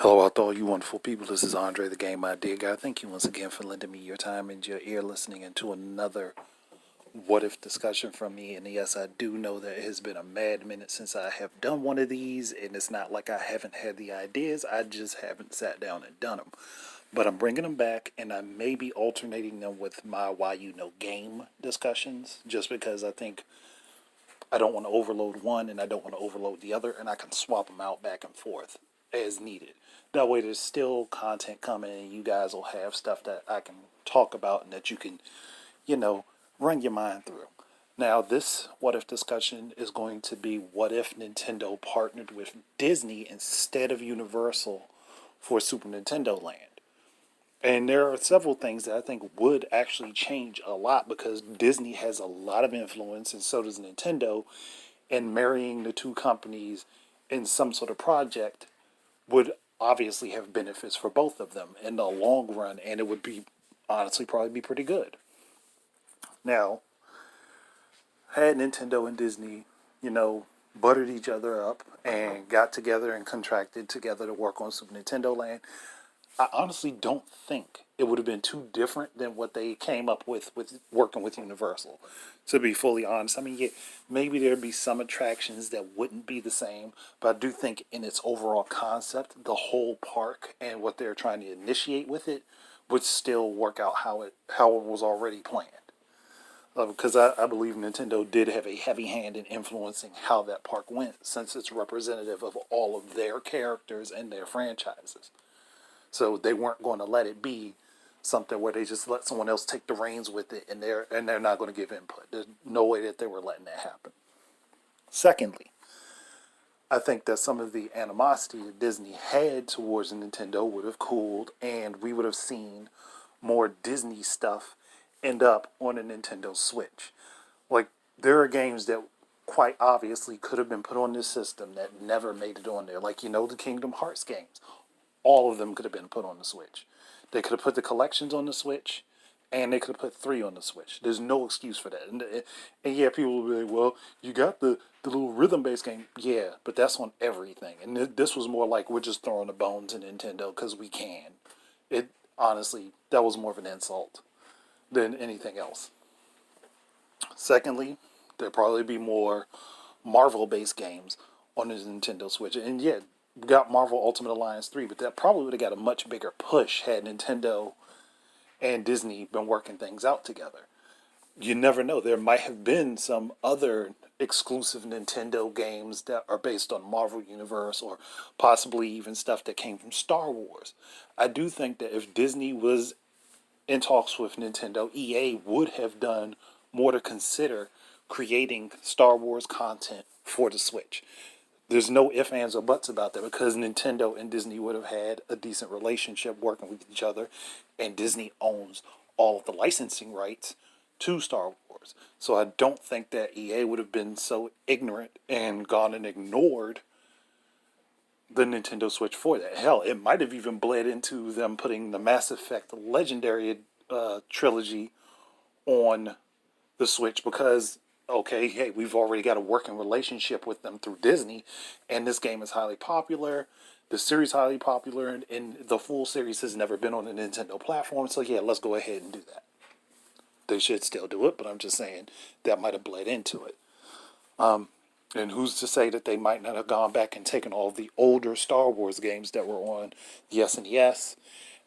Hello out to all you wonderful people. This is Andre, the Game Idea Guy. Thank you once again for lending me your time and your ear listening into another what if discussion from me. And yes, I do know that it has been a mad minute since I have done one of these, and it's not like I haven't had the ideas, I just haven't sat down and done them. But I'm bringing them back, and I may be alternating them with my Why You Know Game discussions, just because I think I don't want to overload one and I don't want to overload the other, and I can swap them out back and forth as needed. That way, there's still content coming, and you guys will have stuff that I can talk about and that you can, you know, run your mind through. Now, this what if discussion is going to be what if Nintendo partnered with Disney instead of Universal for Super Nintendo Land? And there are several things that I think would actually change a lot because Disney has a lot of influence and so does Nintendo. And marrying the two companies in some sort of project would obviously have benefits for both of them in the long run. And it would be, honestly, probably be pretty good. Now, had Nintendo and Disney, buttered each other up and got together and contracted together to work on Super Nintendo Land, I honestly don't think it would have been too different than what they came up with working with Universal. To be fully honest, I mean, yeah, maybe there'd be some attractions that wouldn't be the same, but I do think in its overall concept, the whole park and what they're trying to initiate with it would still work out how it was already planned. Because I believe Nintendo did have a heavy hand in influencing how that park went, since it's representative of all of their characters and their franchises. So they weren't going to let it be something where they just let someone else take the reins with it, and they're not going to give input. There's no way that they were letting that happen. Secondly, I think that some of the animosity that Disney had towards Nintendo would have cooled, and we would have seen more Disney stuff end up on a Nintendo Switch. Like, there are games that quite obviously could have been put on this system that never made it on there. Like, the Kingdom Hearts games. All of them could have been put on the Switch. They could have put the collections on the Switch, and they could have put 3 on the Switch. There's no excuse for that. And yeah, people will be like, well, you got the little rhythm-based game. Yeah, but that's on everything. And this was more like we're just throwing the bone to Nintendo because we can. It honestly, that was more of an insult than anything else. Secondly, there'll probably be more Marvel-based games on the Nintendo Switch. And yeah, we got Marvel Ultimate Alliance 3, but that probably would have got a much bigger push had Nintendo and Disney been working things out together. You never know. There might have been some other exclusive Nintendo games that are based on Marvel Universe or possibly even stuff that came from Star Wars. I do think that if Disney was in talks with Nintendo, EA would have done more to consider creating Star Wars content for the Switch. There's no ifs, ands, or buts about that because Nintendo and Disney would have had a decent relationship working with each other, and Disney owns all of the licensing rights to Star Wars. So I don't think that EA would have been so ignorant and gone and ignored the Nintendo Switch for that. Hell, it might have even bled into them putting the Mass Effect Legendary trilogy on the Switch because, okay, hey, we've already got a working relationship with them through Disney, and this game is highly popular. The series is highly popular, and the full series has never been on a Nintendo platform, so yeah, let's go ahead and do that. They should still do it, but I'm just saying that might have bled into it. And who's to say that they might not have gone back and taken all the older Star Wars games that were on the SNES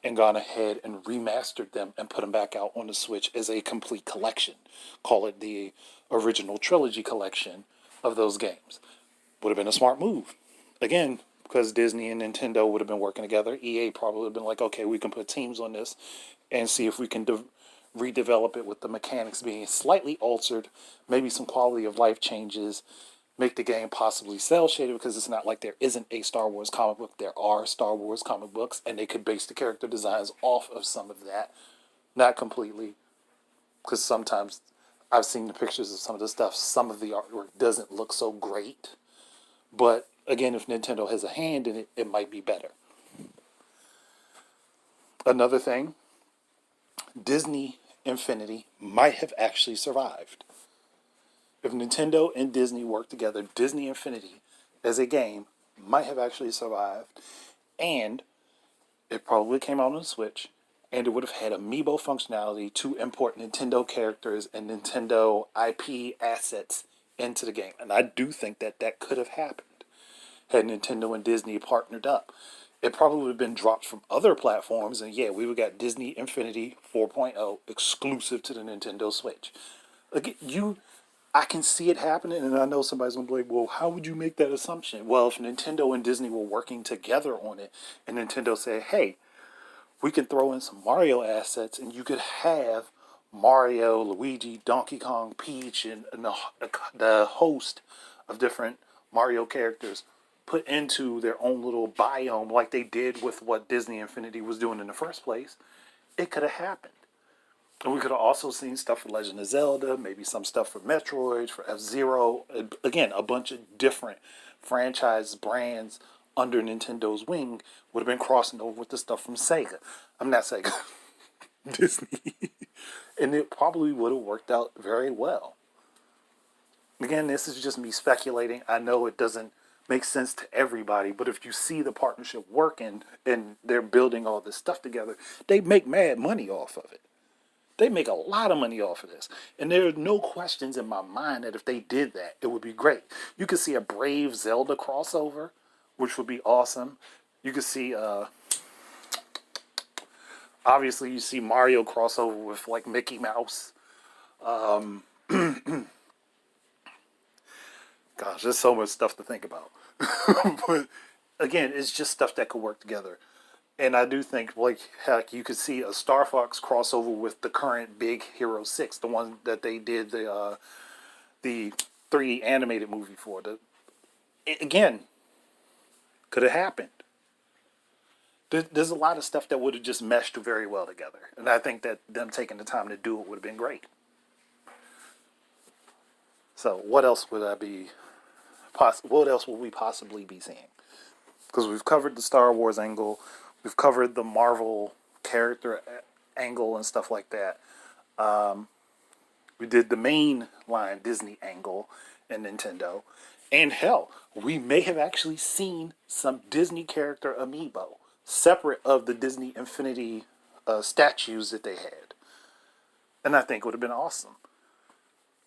and gone ahead and remastered them and put them back out on the Switch as a complete collection. Call it the original trilogy collection of those games. Would have been a smart move. Again, because Disney and Nintendo would have been working together, EA probably would have been like, okay, we can put teams on this and see if we can redevelop it with the mechanics being slightly altered, maybe some quality of life changes, make the game possibly cel shaded because it's not like there isn't a Star Wars comic book. There are Star Wars comic books, and they could base the character designs off of some of that. Not completely, because sometimes I've seen the pictures of some of the stuff. Some of the artwork doesn't look so great. But again, if Nintendo has a hand in it, it might be better. Another thing, Disney Infinity might have actually survived. If Nintendo and Disney worked together, Disney Infinity as a game might have actually survived. And it probably came out on the Switch, and it would have had amiibo functionality to import Nintendo characters and Nintendo IP assets into the game. And I do think that that could have happened had Nintendo and Disney partnered up. It probably would have been dropped from other platforms, and yeah, we would have got Disney Infinity 4.0 exclusive to the Nintendo Switch. Like I can see it happening, and I know somebody's gonna be like, "Well, how would you make that assumption?" Well, if Nintendo and Disney were working together on it, and Nintendo said, "Hey, we can throw in some Mario assets, and you could have Mario, Luigi, Donkey Kong, Peach, and the host of different Mario characters put into their own little biome like they did with what Disney Infinity was doing in the first place," it could have happened. And we could have also seen stuff for Legend of Zelda, maybe some stuff for Metroid, for F-Zero. Again, a bunch of different franchise brands under Nintendo's wing would have been crossing over with the stuff from Sega. I'm not Sega, Disney. And it probably would have worked out very well. Again, this is just me speculating. I know it doesn't make sense to everybody, but if you see the partnership working and they're building all this stuff together, they make mad money off of it. They make a lot of money off of this. And there are no questions in my mind that if they did that, it would be great. You could see a Brave Zelda crossover, which would be awesome. You could see, obviously, you see Mario crossover with, like, Mickey Mouse. Gosh, there's so much stuff to think about. But, again, it's just stuff that could work together. And I do think, like, heck, you could see a Star Fox crossover with the current Big Hero 6, the one that they did the 3D animated movie for. Again, could have happened. There's a lot of stuff that would have just meshed very well together. And I think that them taking the time to do it would have been great. So what else would I be... What else will we possibly be seeing? Because we've covered the Star Wars angle. We've covered the Marvel character angle and stuff like that. We did the main line Disney angle and Nintendo. And hell, we may have actually seen some Disney character amiibo separate of the Disney Infinity statues that they had. And I think it would have been awesome.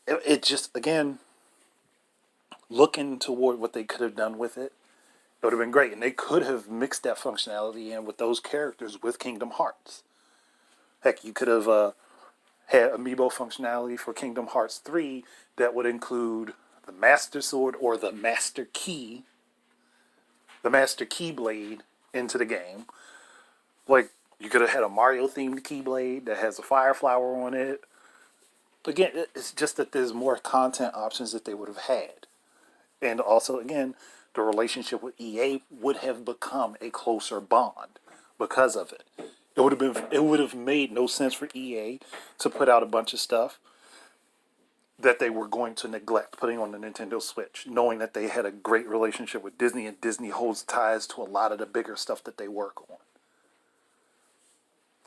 It just, again, looking toward what they could have done with it, it would have been great. And they could have mixed that functionality in with those characters with Kingdom Hearts. Heck, you could have had amiibo functionality for Kingdom Hearts 3 that would include the Master Sword or the Master Key Blade into the game. Like, you could have had a Mario themed Keyblade that has a fire flower on it. Again, it's just that there's more content options that they would have had. And also, again, the relationship with EA would have become a closer bond because of it. It would have made no sense for EA to put out a bunch of stuff that they were going to neglect putting on the Nintendo Switch, knowing that they had a great relationship with Disney and Disney holds ties to a lot of the bigger stuff that they work on.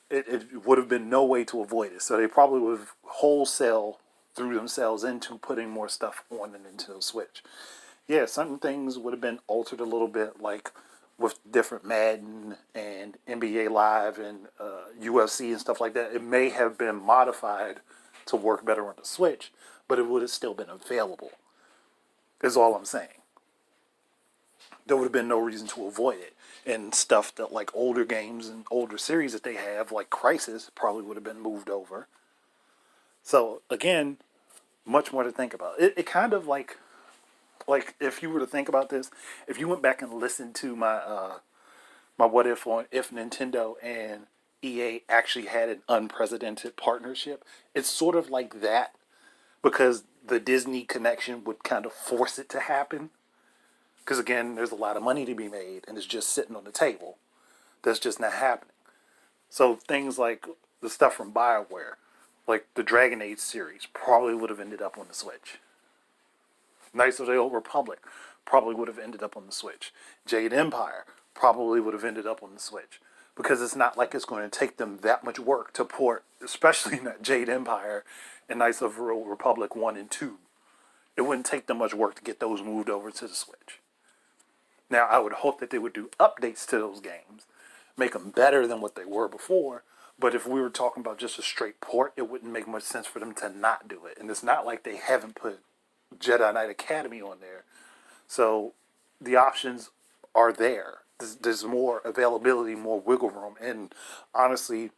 It would have been no way to avoid it. So they probably would have wholesale threw themselves into putting more stuff on the Nintendo Switch. Yeah, certain things would have been altered a little bit, like with different Madden and NBA Live and UFC and stuff like that. It may have been modified to work better on the Switch, but it would have still been available, is all I'm saying. There would have been no reason to avoid it. And stuff that, like, older games and older series that they have, like Crisis, probably would have been moved over. So, again, much more to think about. It kind of like if you were to think about this, if you went back and listened to my what if on if Nintendo and EA actually had an unprecedented partnership, it's sort of like that, because the Disney connection would kind of force it to happen. Because, again, there's a lot of money to be made, and it's just sitting on the table. That's just not happening. So things like the stuff from BioWare, like the Dragon Age series, probably would have ended up on the Switch. Knights of the Old Republic probably would have ended up on the Switch. Jade Empire probably would have ended up on the Switch. Because it's not like it's going to take them that much work to port, especially not Jade Empire and Knights of the Old Republic 1 and 2. It wouldn't take them much work to get those moved over to the Switch. Now, I would hope that they would do updates to those games, make them better than what they were before. But if we were talking about just a straight port, it wouldn't make much sense for them to not do it. And it's not like they haven't put Jedi Knight Academy on there. So the options are there. There's more availability, more wiggle room. And honestly,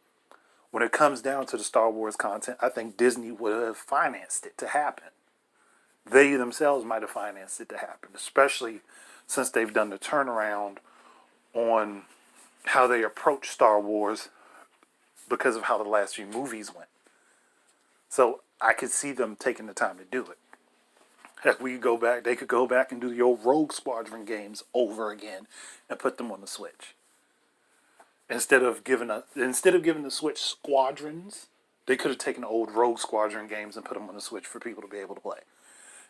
when it comes down to the Star Wars content, I think Disney would have financed it to happen. They themselves might have financed it to happen, especially since they've done the turnaround on how they approach Star Wars because of how the last few movies went. So I could see them taking the time to do it. Heck, they could go back and do the old Rogue Squadron games over again and put them on the Switch. Instead of giving the Switch squadrons, they could have taken the old Rogue Squadron games and put them on the Switch for people to be able to play.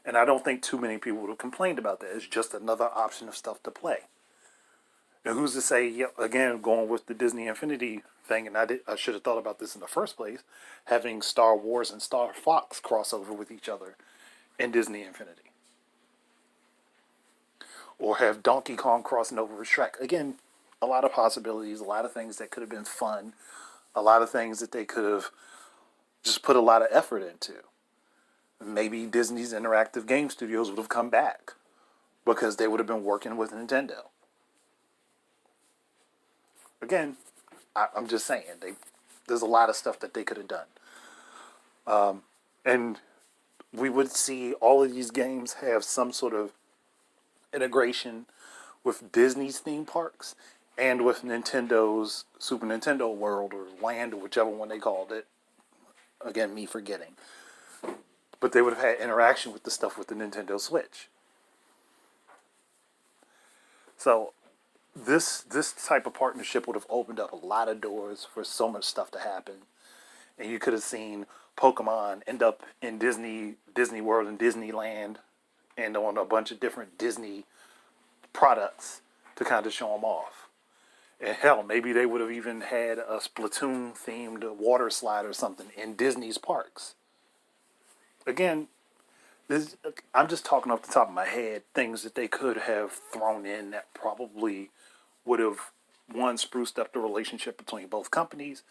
And I don't think too many people would have complained about that. It's just another option of stuff to play. And who's to say, yeah, again, going with the Disney Infinity thing, and I should have thought about this in the first place, having Star Wars and Star Fox crossover with each other in Disney Infinity. Or have Donkey Kong crossing over with Shrek. Again, a lot of possibilities, a lot of things that could have been fun, a lot of things that they could have just put a lot of effort into. Maybe Disney's interactive game studios would have come back because they would have been working with Nintendo. Again, I'm just saying, there's a lot of stuff that they could have done. And we would see all of these games have some sort of integration with Disney's theme parks and with Nintendo's Super Nintendo World or Land or whichever one they called it. Again, me forgetting. But they would have had interaction with the stuff with the Nintendo Switch. So this type of partnership would have opened up a lot of doors for so much stuff to happen. And you could have seen Pokemon end up in Disney World and Disneyland and on a bunch of different Disney products to kind of show them off. And hell, maybe they would have even had a Splatoon themed water slide or something in Disney's parks. Again, I'm just talking off the top of my head, things that they could have thrown in that probably would have, one, spruced up the relationship between both companies,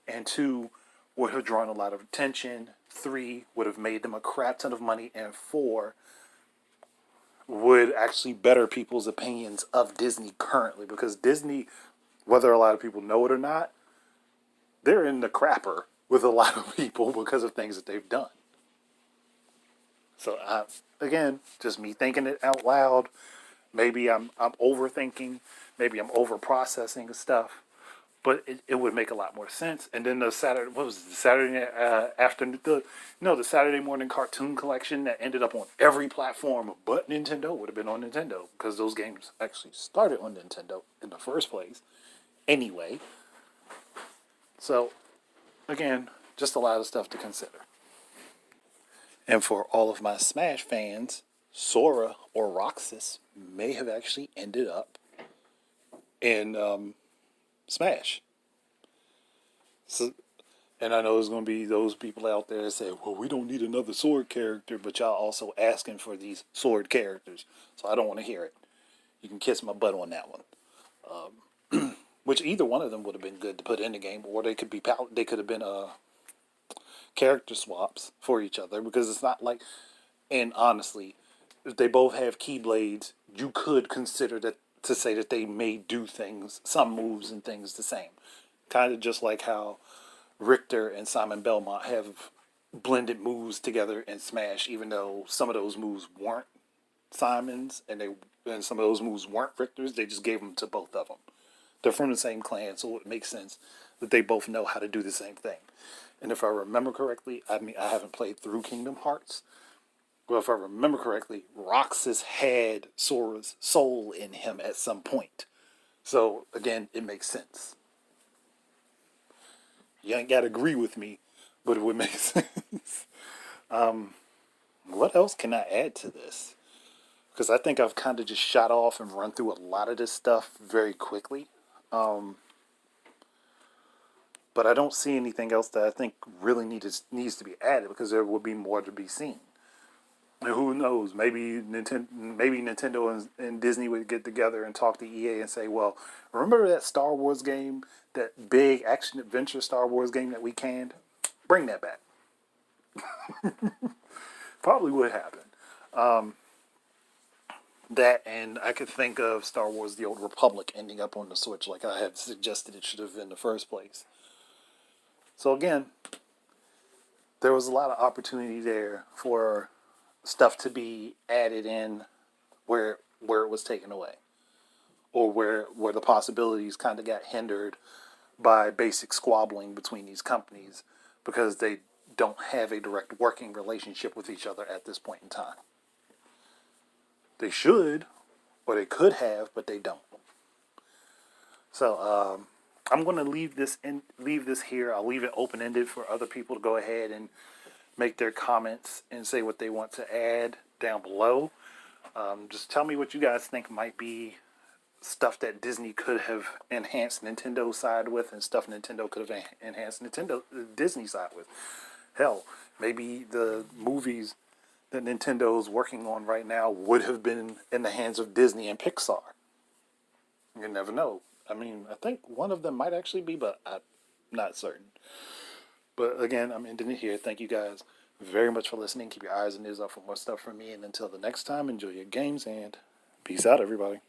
and two, would have drawn a lot of attention, three, would have made them a crap ton of money, and four, would actually better people's opinions of Disney currently. Because Disney, whether a lot of people know it or not, they're in the crapper with a lot of people because of things that they've done. So, again, just me thinking it out loud. Maybe I'm overthinking. Maybe I'm over-processing stuff. But it would make a lot more sense. And then the Saturday, what was it, the Saturday afternoon, the Saturday morning cartoon collection that ended up on every platform but Nintendo would have been on Nintendo because those games actually started on Nintendo in the first place. Anyway, so again, just a lot of stuff to consider. And for all of my Smash fans, Sora or Roxas may have actually ended up in Smash. So, and I know there's going to be those people out there that say, well, we don't need another sword character, but y'all also asking for these sword characters. So I don't want to hear it. You can kiss my butt on that one. Which either one of them would have been good to put in the game, or they could have been character swaps for each other, because it's not like, and honestly, if they both have keyblades, you could consider that to say that they may do things, some moves and things the same. Kind of just like how Richter and Simon Belmont have blended moves together in Smash, even though some of those moves weren't Simon's and some of those moves weren't Richter's. They just gave them to both of them. They're from the same clan, so it makes sense that they both know how to do the same thing. And if I remember correctly, I haven't played through Kingdom Hearts, but if I remember correctly, Roxas had Sora's soul in him at some point. So, again, it makes sense. You ain't got to agree with me, but it would make sense. What else can I add to this? Because I think I've kind of just shot off and run through a lot of this stuff very quickly. But I don't see anything else that I think really needs to be added, because there will be more to be seen. And who knows? Maybe Nintendo and Disney would get together and talk to EA and say, "Well, remember that Star Wars game, that big action adventure Star Wars game that we canned? Bring that back." Probably would happen. That, and I could think of Star Wars: The Old Republic ending up on the Switch, like I had suggested it should have in the first place. So again, there was a lot of opportunity there for stuff to be added in where it was taken away, or where the possibilities kind of got hindered by basic squabbling between these companies because they don't have a direct working relationship with each other at this point in time. They should, or they could have, but they don't. So I'm going to leave this here. I'll leave it open ended for other people to go ahead and make their comments and say what they want to add down below. Just tell me what you guys think might be stuff that Disney could have enhanced Nintendo's side with, and stuff Nintendo could have enhanced Disney side with. Hell, maybe the movies that Nintendo's working on right now would have been in the hands of Disney and Pixar. You never know. I mean, I think one of them might actually be, but I'm not certain. But again, I'm ending it here. Thank you guys very much for listening. Keep your eyes and ears up for more stuff from me. And until the next time, enjoy your games and peace out, everybody.